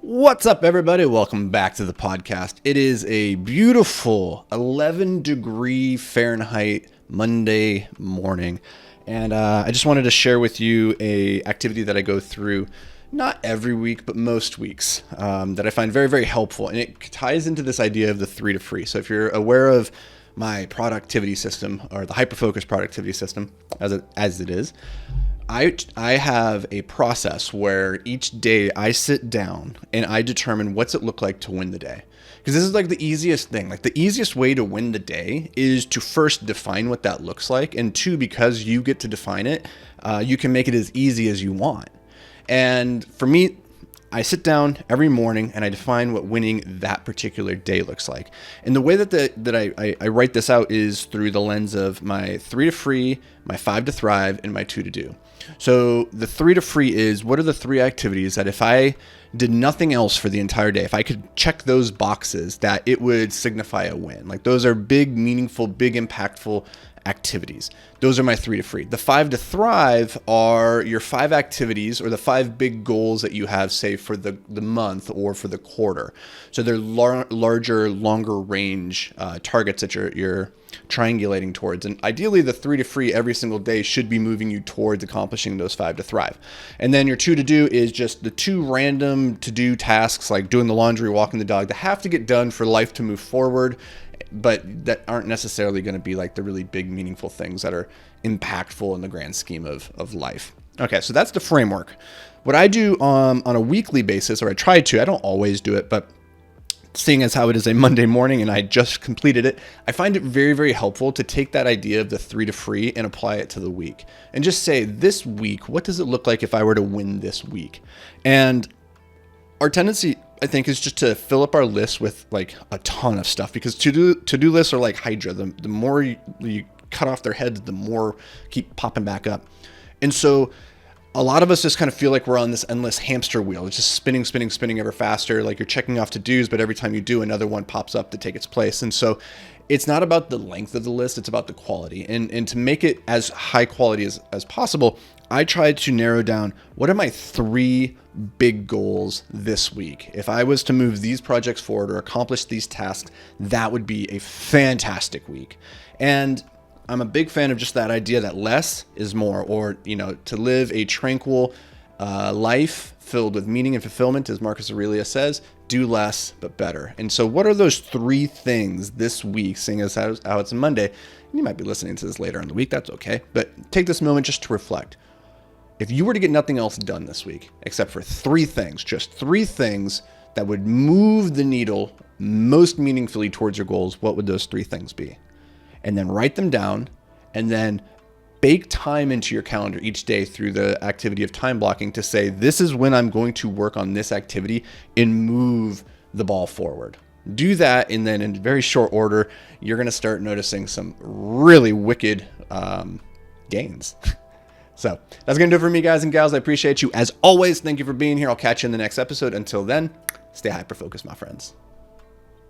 What's up, everybody? Welcome back to the podcast. It is a beautiful 11-degree Fahrenheit Monday morning, and I just wanted to share with you a activity that I go through not every week, but most weeks, that I find very, very helpful, and it ties into this idea of the 3 to free. So if you're aware of my productivity system, or the HYPERFOCUS productivity system, as it is, I have a process where each day I sit down and I determine what's it look like to win the day. Because this is like the easiest thing. Like the easiest way to win the day is to first define what that looks like. And two, because you get to define it, you can make it as easy as you want. And for me, I sit down every morning and I define what winning that particular day looks like. And the way that I write this out is through the lens of my 3 to free, my 5 to thrive, and my 2 to do. So the 3 to free is, what are the 3 activities that if I did nothing else for the entire day, if I could check those boxes, that it would signify a win? Like those are big, meaningful, big, impactful activities. Those are my 3 to free. The 5 to thrive are your 5 activities or the 5 big goals that you have, say, for the month or for the quarter. So they're larger, longer range targets that you're triangulating towards. And ideally, the 3 to free every single day should be moving you towards accomplishing those 5 to thrive. And then your 2 to do is just the 2 random to do tasks, like doing the laundry, walking the dog, that have to get done for life to move forward, but that aren't necessarily going to be like the really big, meaningful things that are impactful in the grand scheme of life. Okay, so that's the framework. What I do on a weekly basis, or I try to, I don't always do it, but seeing as how it is a Monday morning and I just completed it, I find it very, very helpful to take that idea of the 3 to free and apply it to the week. And just say, this week, what does it look like if I were to win this week? And our tendency, I think, is just to fill up our list with like a ton of stuff, because to-do lists are like Hydra. The more you cut off their heads, the more keep popping back up. And so a lot of us just kind of feel like we're on this endless hamster wheel. It's just spinning ever faster. Like you're checking off to-dos, but every time you do, another one pops up to take its place. And so it's not about the length of the list, it's about the quality. And to make it as high quality as possible, I tried to narrow down, what are my 3 big goals this week? If I was to move these projects forward or accomplish these tasks, that would be a fantastic week. And I'm a big fan of just that idea that less is more, or, to live a tranquil life filled with meaning and fulfillment, as Marcus Aurelius says, do less but better. And so what are those 3 things this week, seeing as how it's a Monday? And you might be listening to this later in the week, that's okay. But take this moment just to reflect. If you were to get nothing else done this week, except for 3 things, just 3 things that would move the needle most meaningfully towards your goals, what would those 3 things be? And then write them down, and then bake time into your calendar each day through the activity of time blocking to say, this is when I'm going to work on this activity and move the ball forward. Do that, and then in very short order, you're going to start noticing some really wicked gains. So that's going to do it for me, guys and gals. I appreciate you. As always, thank you for being here. I'll catch you in the next episode. Until then, stay hyper-focused, my friends.